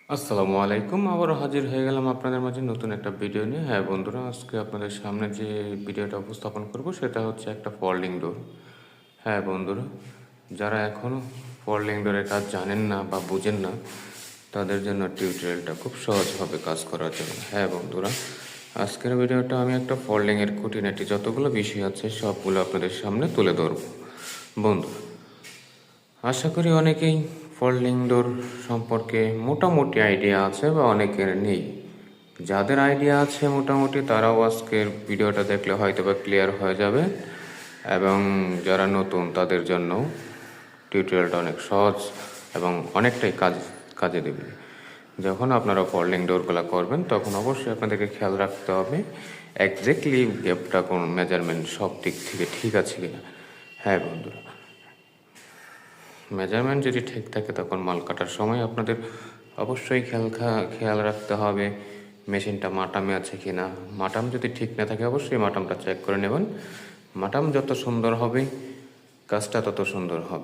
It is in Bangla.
আসসালামু আলাইকুম। আবারও হাজির হয়ে গেলাম আপনাদের মাঝে নতুন একটা ভিডিও নিয়ে। হ্যাঁ বন্ধুরা, আজকে আপনাদের সামনে যে ভিডিওটা উপস্থাপন করব সেটা হচ্ছে একটা ফোল্ডিং ডোর। হ্যাঁ বন্ধুরা, যারা এখনও ফোল্ডিং ডোরের কাজ জানেন না বা বুঝেন না, তাদের জন্য টিউটোরিয়ালটা খুব সহজ হবে কাজ করার জন্য। হ্যাঁ বন্ধুরা, আজকের ভিডিওটা আমি একটা ফোল্ডিংয়ের খুঁটিনাটি যতগুলো বিষয় আছে সবগুলো আপনাদের সামনে তুলে ধরব। বন্ধুরা, আশা করি অনেকেই ফোল্ডিং ডোর সম্পর্কে মোটামুটি আইডিয়া আছে বা অনেকের নেই। যাদের আইডিয়া আছে মোটামুটি তারাও আজকের ভিডিওটা দেখলে হয়তো বা ক্লিয়ার হয়ে যাবে, এবং যারা নতুন তাদের জন্য টিউটোরিয়ালটা অনেক সহজ এবং অনেকটাই কাজে দেবে। যখন আপনারা ফোল্ডিং ডোরগুলো করবেন তখন অবশ্যই আপনাদেরকে খেয়াল রাখতে হবে একজ্যাক্টলি গ্যাপটা কোন মেজারমেন্ট সব দিক থেকে ঠিক আছে কিনা। হ্যাঁ বন্ধুরা, মেজারমেন্ট যদি ঠিক থাকে তখন মাল কাটার সময় আপনাদের অবশ্যই খেয়াল রাখতে হবে মেশিনটা মাটামে আছে কি না। মাটাম যদি ঠিক না থাকে অবশ্যই মাটামটা চেক করে নেবেন। মাটাম যত সুন্দর হবে কাজটা তত সুন্দর হবে।